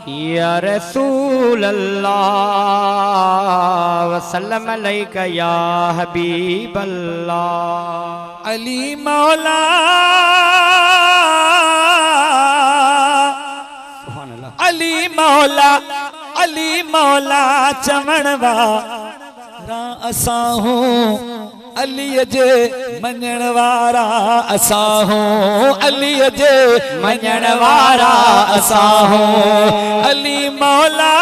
या रसूल अल्लाह वसल्लम अलैका या हबीब अल्लाह। अली मौला अली मौला अली मौला चवण वारा असां हूं अली जे मञण वारा असां हूं अली जे मञण वारा असां हूं अली मौला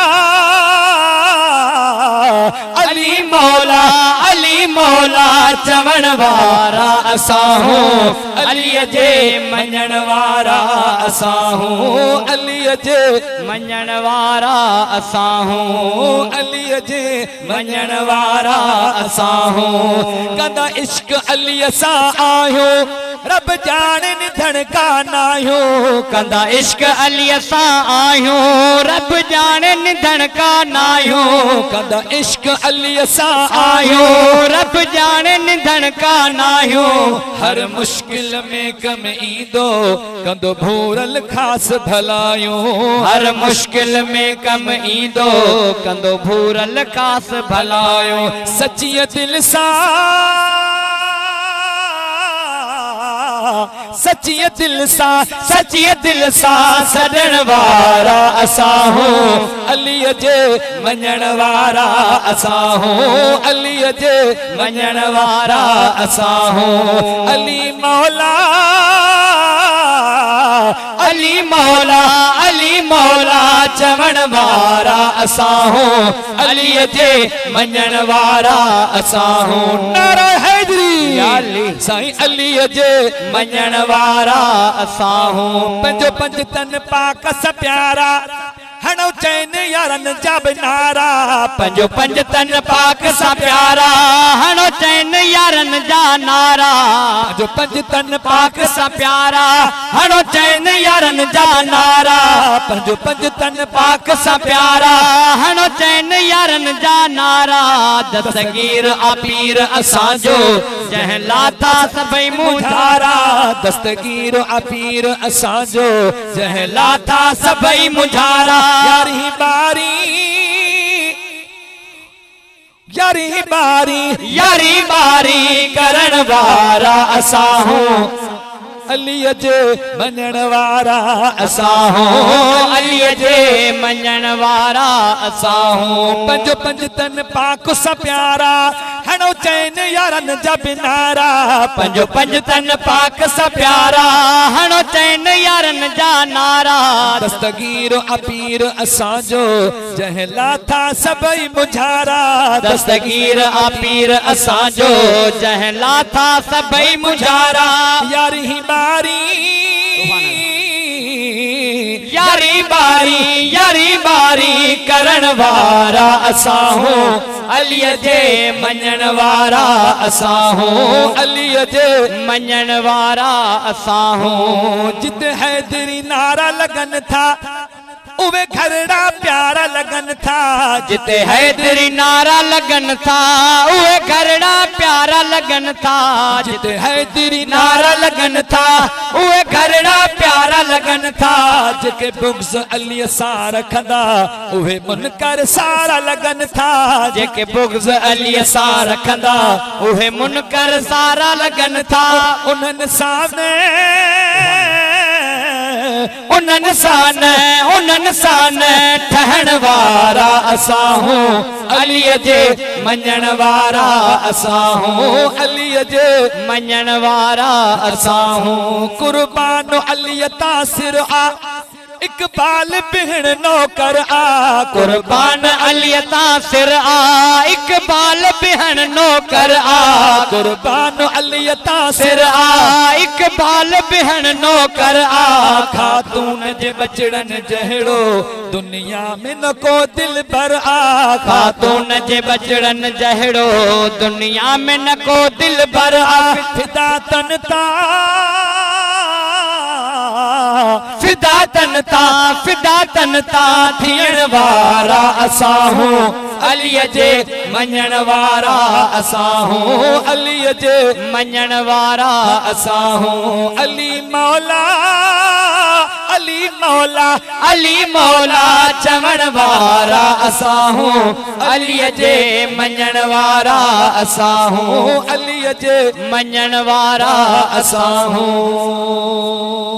अली मौला अली मौला चवण वारा असां हूं अली जे मञण वारा असां हूं अली जे मञण वारा असां हूं अली जे मञण वारा असां हूं कंदा इश्क अली सां आहियूं रब जाने निधन का नाहियूं कंदा इश्क अली सां आहियूं रब जाने निधन का नाहियूं कंदा इश्क अली सां आहियूं रब जाने निधन का नाहियूं हर मुश्किल में कम ईंदो कंदो भूरल खास भलायूं हर मुश्किल में कम ईंदो कंदो भूरल खास भलायूं सच्ची दिल सां सच्ची दिल सां सॾण वारा असां हूं अली जे मञण वारा असां हूं अली जे मञण वारा असां हूं अली मौला अली मौला अली मौला चवण वारा असां हूं अली जे मञण वारा असां हूं नारा हैदरी साईं अली जे मञण वारा असां हूं पंजो पंज तन पाक स प्यारा हणो चैन यारन जा नारा पंजो पंज तन पाक सा प्यारा हणो चैन यारन जा नारा पंजो पंज तन पाक सा प्यारा हणो चैन यारन जा नारा पंजो पंज तन पाक सा प्यारा हणो चैन यारन जा नारा दस्तगीर अपीर असांजो जंहिं लाथा सभई मुझारा दस्तगीर अपीर असांजो जंहिं लाथा सभई मुझारा यारी बारी यारी बारी यारी बारी करण वारा असां हूं अली जे मञण वारा असां हूं अली जे मञण वारा असां हूं पंजो पंज तन पाक स प्यारा हणो चैन यारन जा नारा पंजो पंज तन पाक स प्यारा हणो चैन यारन जा नारा दस्तगीर अपीर असांजो जंहिं लाथा सभई मुझारा दस्तगीर अपीर असांजो जंहिं लाथा सभई मुझारा यारी बारी यारी बारी यारी बारी करण वारा असां हूं अली जे मञण वारा असां हूं अली जे मञण वारा असां हूं जिते हैदरी नारा लगन था उवे घरड़ा प्यारा लगन था जिते हैदरी नारा लगन था उवे घरड़ा प्यारा लगन था जिते हैदरी नारा लगन था उवे घरड़ा प्यारा लगन था जेके बुग़्ज़ अली सां रखंदा उहे मुनकर सारा लगन था जेके बुग़्ज़ अली सां रखंदा उहे मुनकर सारा लगन था उन्हनि सामने उन्हनि सां ठहण वारा असां हूं अली जे मञण वारा असां हूं अली जे मञण वारा असां हूं कुर्बान अली तासिर आ इकबाल बिहण नौकर आ कुर्बान अली तासिर आ इकबाल बिहण नौकर आ कुर्बान अली तासिर आ इकबाल बिहण नौकर आ खातून जे बचड़न जहड़ो दुनिया में न को दिल भर आ खातून जे बचड़न जहड़ो दुनिया में न को दिल भर आ फिदा तन ता फिदा तन ता थियण वारा असां हूं अलीअ जे मञण वारा असां हूं अलीअ जे मञण वारा असां हूं अली मौला चवण वारा असां हूं अलीअ जे मञण वारा असां हूं अलीअ जे मञण वारा असां हूं।